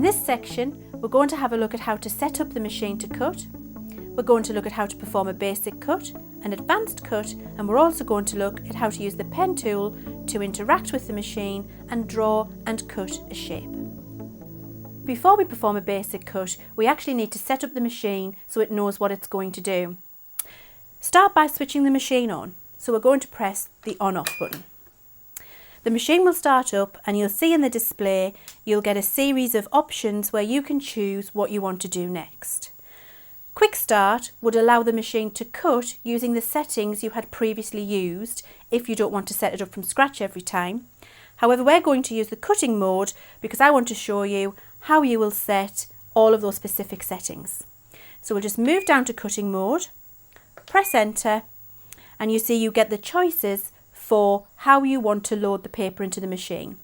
this section, we're going to have a look at how to set up the machine to cut. We're going to look at how to perform a basic cut, an advanced cut, and we're also going to look at how to use the pen tool to interact with the machine and draw and cut a shape. Before we perform a basic cut, we actually need to set up the machine so it knows what it's going to do. Start by switching the machine on. So we're going to press the on-off button. The machine will start up and you'll see in the display you'll get a series of options where you can choose what you want to do next. Quick Start would allow the machine to cut using the settings you had previously used if you don't want to set it up from scratch every time. However, we're going to use the cutting mode because I want to show you how you will set all of those specific settings. So we'll just move down to cutting mode, press enter, and you see you get the choices for how you want to load the paper into the machine.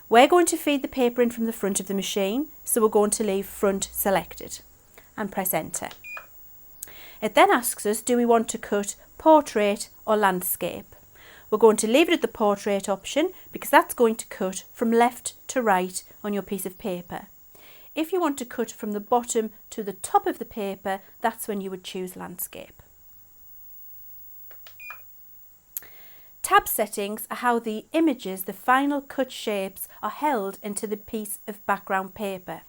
We're going to feed the paper in from the front of the machine, so we're going to leave front selected and press enter. It then asks us, do we want to cut portrait or landscape? We're going to leave it at the portrait option because that's going to cut from left to right on your piece of paper. If you want to cut from the bottom to the top of the paper, that's when you would choose landscape. Tab settings are how the images, the final cut shapes, are held into the piece of background paper.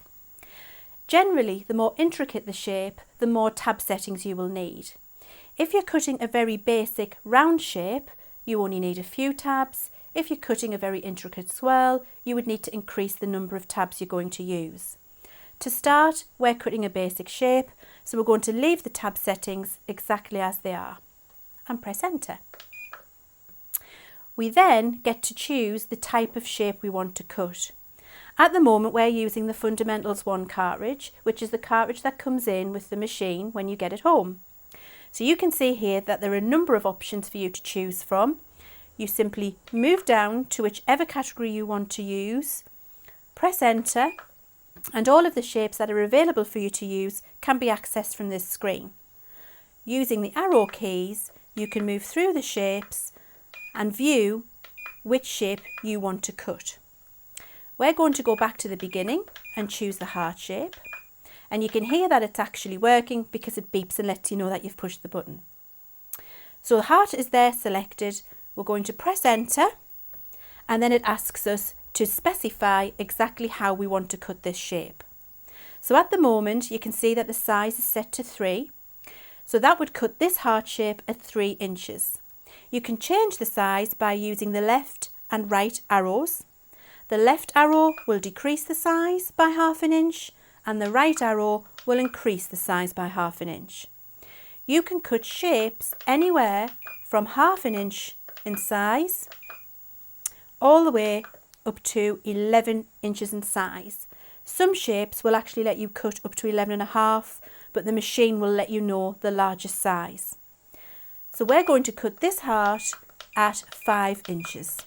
Generally, the more intricate the shape, the more tab settings you will need. If you're cutting a very basic round shape, you only need a few tabs. If you're cutting a very intricate swirl, you would need to increase the number of tabs you're going to use. To start, we're cutting a basic shape, so we're going to leave the tab settings exactly as they are and press enter. We then get to choose the type of shape we want to cut. At the moment we're using the Fundamentals 1 cartridge, which is the cartridge that comes in with the machine when you get it home. So you can see here that there are a number of options for you to choose from. You simply move down to whichever category you want to use, press enter, and all of the shapes that are available for you to use can be accessed from this screen. Using the arrow keys, you can move through the shapes and view which shape you want to cut. We're going to go back to the beginning and choose the heart shape, and you can hear that it's actually working because it beeps and lets you know that you've pushed the button. So the heart is there selected. We're going to press enter, and then it asks us to specify exactly how we want to cut this shape. So at the moment you can see that the size is set to 3, so that would cut this heart shape at 3 inches. You can change the size by using the left and right arrows. The left arrow will decrease the size by 1/2 inch and the right arrow will increase the size by 1/2 inch. You can cut shapes anywhere from 1/2 inch in size all the way up to 11 inches in size. Some shapes will actually let you cut up to 11.5, but the machine will let you know the largest size. So we're going to cut this heart at 5 inches.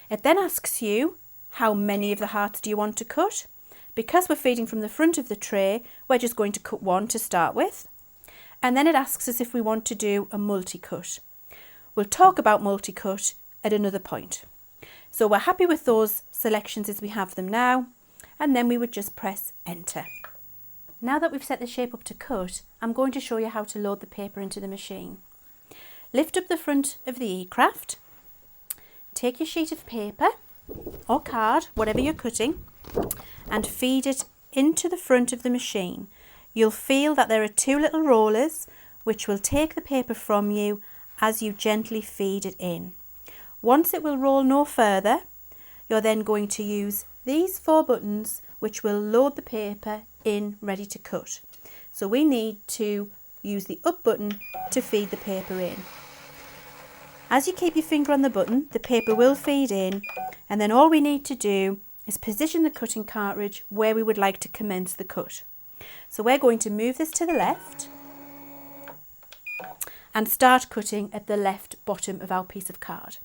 It then asks you how many of the hearts do you want to cut. Because we're feeding from the front of the tray, we're just going to cut 1 to start with. And then it asks us if we want to do a multi-cut. We'll talk about multi-cut at another point. So we're happy with those selections as we have them now, and then we would just press enter. Now that we've set the shape up to cut, I'm going to show you how to load the paper into the machine. Lift up the front of the eCraft, take your sheet of paper or card, whatever you're cutting, and feed it into the front of the machine. You'll feel that there are 2 little rollers which will take the paper from you as you gently feed it in. Once it will roll no further, you're then going to use these 4 buttons which will load the paper in ready to cut. So we need to use the up button to feed the paper in. As you keep your finger on the button, the paper will feed in, and then all we need to do is position the cutting cartridge where we would like to commence the cut. So we're going to move this to the left and start cutting at the left bottom of our piece of card.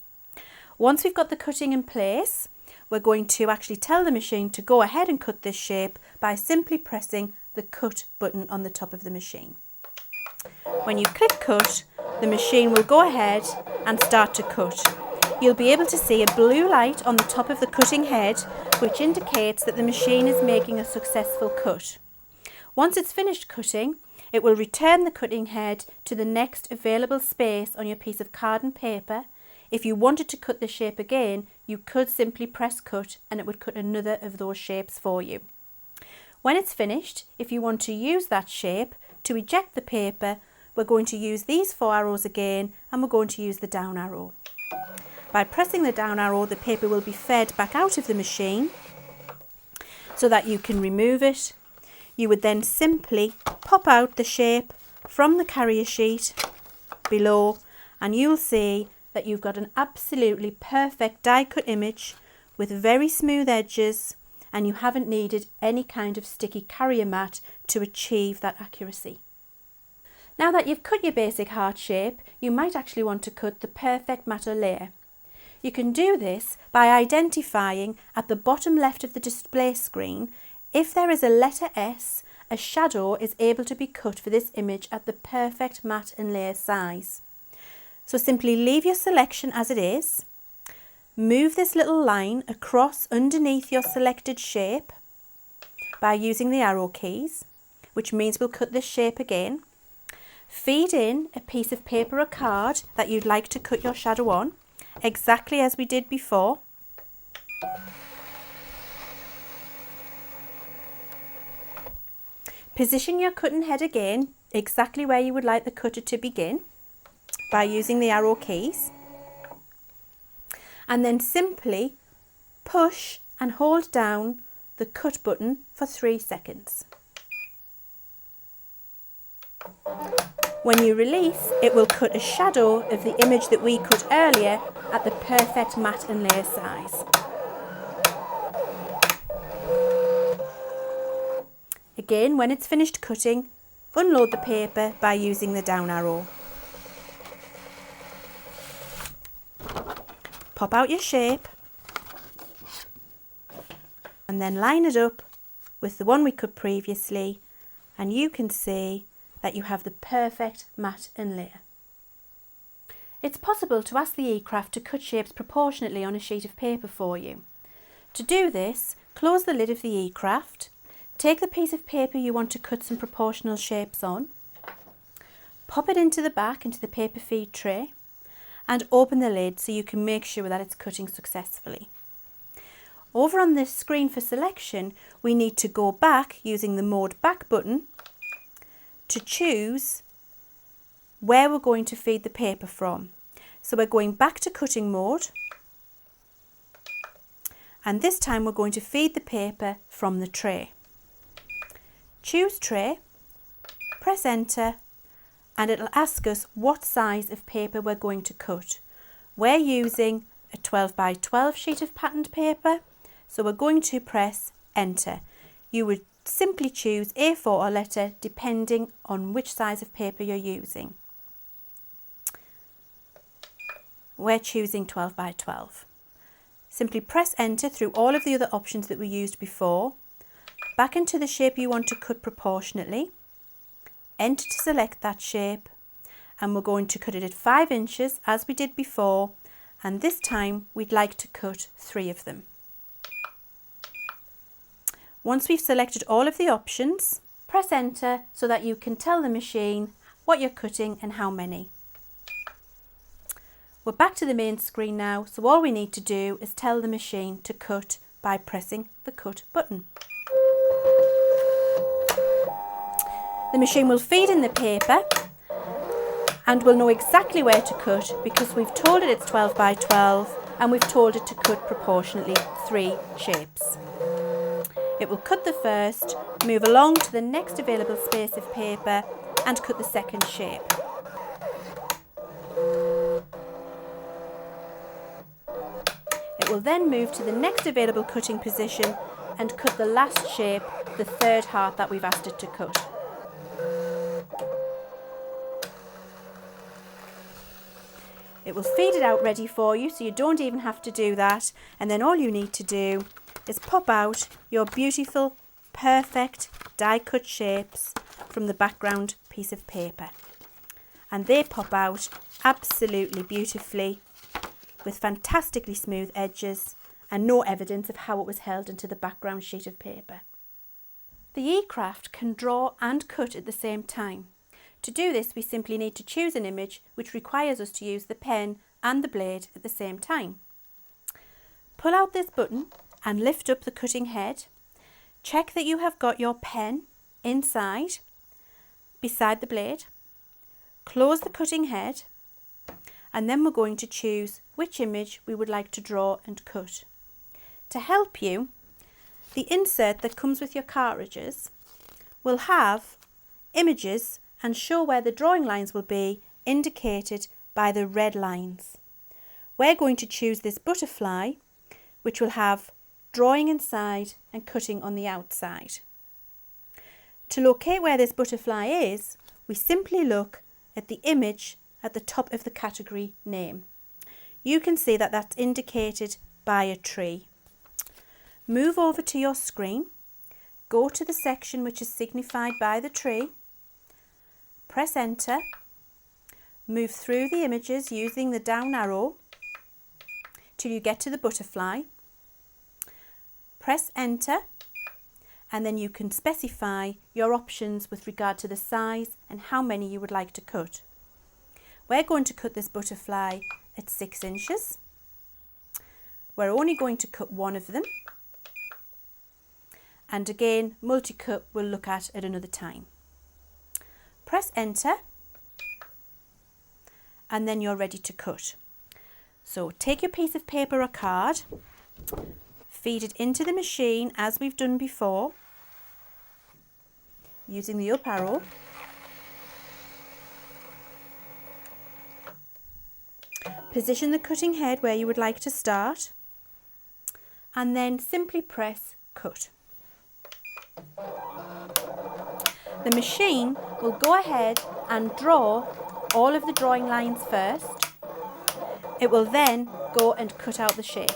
Once we've got the cutting in place, we're going to actually tell the machine to go ahead and cut this shape by simply pressing the cut button on the top of the machine. When you click cut, the machine will go ahead and start to cut. you'll be able to see a blue light on the top of the cutting head, which indicates that the machine is making a successful cut. Once it's finished cutting, it will return the cutting head to the next available space on your piece of card and paper. If you wanted to cut the shape again, you could simply press cut and it would cut another of those shapes for you. When it's finished, if you want to use that shape to eject the paper, we're going to use these 4 arrows again, and we're going to use the down arrow. By pressing the down arrow, the paper will be fed back out of the machine so that you can remove it. You would then simply pop out the shape from the carrier sheet below, and you'll see that you've got an absolutely perfect die cut image with very smooth edges, and you haven't needed any kind of sticky carrier mat to achieve that accuracy. Now that you've cut your basic heart shape, you might actually want to cut the perfect matte layer. You can do this by identifying at the bottom left of the display screen if there is a letter S. A shadow is able to be cut for this image at the perfect matte and layer size. So simply leave your selection as it is, move this little line across underneath your selected shape by using the arrow keys, which means we'll cut this shape again. Feed in a piece of paper or card that you'd like to cut your shadow on, exactly as we did before. Position your cutting head again exactly where you would like the cutter to begin by using the arrow keys, and then simply push and hold down the cut button for 3 seconds. When you release, it will cut a shadow of the image that we cut earlier at the perfect matte and layer size. Again, when it's finished cutting, unload the paper by using the down arrow. Pop out your shape and then line it up with the one we cut previously, and you can see that you have the perfect matte and layer. It's possible to ask the eCraft to cut shapes proportionately on a sheet of paper for you. To do this, close the lid of the eCraft, take the piece of paper you want to cut some proportional shapes on, pop it into the back into the paper feed tray, and open the lid so you can make sure that it's cutting successfully. Over on this screen for selection, we need to go back using the mode back button to choose where we're going to feed the paper from. So we're going back to cutting mode, and this time we're going to feed the paper from the tray. Choose tray, press enter, and it'll ask us what size of paper we're going to cut. We're using a 12 by 12 sheet of patterned paper, so we're going to press enter. You would simply choose A4 or letter depending on which size of paper you're using. We're choosing 12 by 12. Simply press enter through all of the other options that we used before, back into the shape you want to cut proportionately, enter to select that shape, and we're going to cut it at 5 inches as we did before, and this time we'd like to cut 3 of them. Once we've selected all of the options, press enter so that you can tell the machine what you're cutting and how many. We're back to the main screen now, so all we need to do is tell the machine to cut by pressing the cut button. The machine will feed in the paper and will know exactly where to cut because we've told it it's 12 by 12 and we've told it to cut proportionately 3 shapes. It will cut the first, move along to the next available space of paper and cut the second shape. It will then move to the next available cutting position and cut the last shape, the third heart that we've asked it to cut. It will feed it out ready for you, so you don't even have to do that, and then all you need to do is pop out your beautiful, perfect die cut shapes from the background piece of paper. And they pop out absolutely beautifully with fantastically smooth edges and no evidence of how it was held into the background sheet of paper. The eCraft can draw and cut at the same time. To do this, we simply need to choose an image which requires us to use the pen and the blade at the same time. Pull out this button and lift up the cutting head. Check that you have got your pen inside, beside the blade. Close the cutting head, and then we're going to choose which image we would like to draw and cut. To help you, the insert that comes with your cartridges will have images and show where the drawing lines will be indicated by the red lines. We're going to choose this butterfly, which will have drawing inside and cutting on the outside. To locate where this butterfly is, we simply look at the image at the top of the category name. You can see that that's indicated by a tree. Move over to your screen, go to the section which is signified by the tree, press enter, move through the images using the down arrow till you get to the butterfly, press enter, and then you can specify your options with regard to the size and how many you would like to cut. We're going to cut this butterfly at 6 inches. We're only going to cut one of them. And again, multi-cut we'll look at another time. Press enter, and then you're ready to cut. So take your piece of paper or card, feed it into the machine as we've done before, using the up arrow. Position the cutting head where you would like to start, and then simply press cut. The machine will go ahead and draw all of the drawing lines first. It will then go and cut out the shape.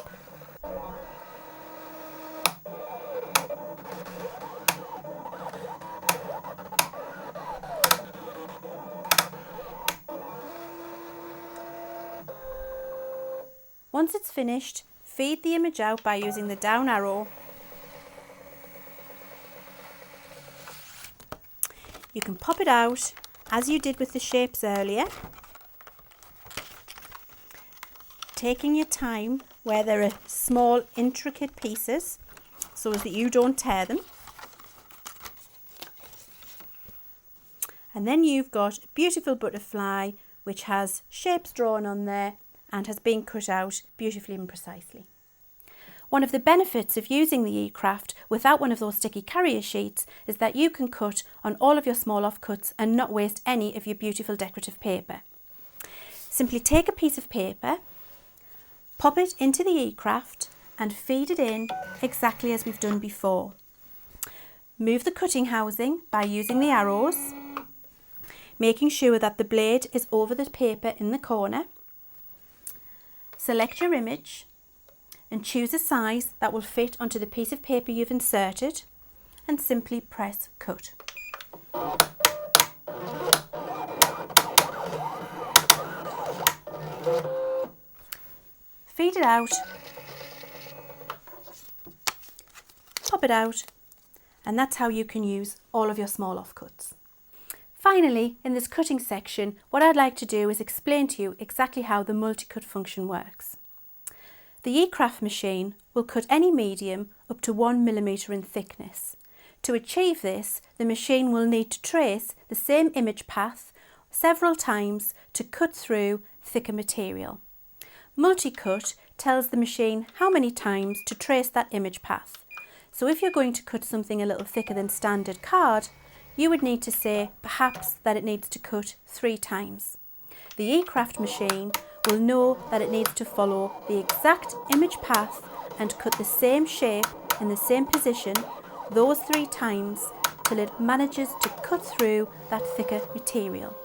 Once it's finished, feed the image out by using the down arrow. You can pop it out as you did with the shapes earlier, taking your time where there are small intricate pieces so as that you don't tear them. And then you've got a beautiful butterfly which has shapes drawn on there and has been cut out beautifully and precisely. One of the benefits of using the eCraft without one of those sticky carrier sheets is that you can cut on all of your small offcuts and not waste any of your beautiful decorative paper. Simply take a piece of paper, pop it into the eCraft and feed it in exactly as we've done before. Move the cutting housing by using the arrows, making sure that the blade is over the paper in the corner. Select your image and choose a size that will fit onto the piece of paper you've inserted and simply press cut. Feed it out, pop it out, and that's how you can use all of your small offcuts. Finally, in this cutting section, what I'd like to do is explain to you exactly how the multi-cut function works. The eCraft machine will cut any medium up to 1 mm in thickness. To achieve this, the machine will need to trace the same image path several times to cut through thicker material. Multi-cut tells the machine how many times to trace that image path. So if you're going to cut something a little thicker than standard card, you would need to say perhaps that it needs to cut 3 times. The eCraft machine will know that it needs to follow the exact image path and cut the same shape in the same position those 3 times till it manages to cut through that thicker material.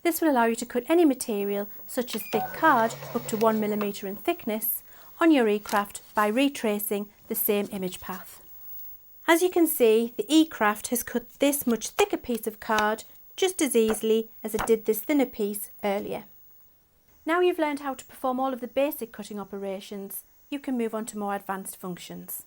This will allow you to cut any material, such as thick card up to 1 mm in thickness, on your eCraft by retracing the same image path. As you can see, the eCraft has cut this much thicker piece of card just as easily as it did this thinner piece earlier. Now you've learned how to perform all of the basic cutting operations, you can move on to more advanced functions.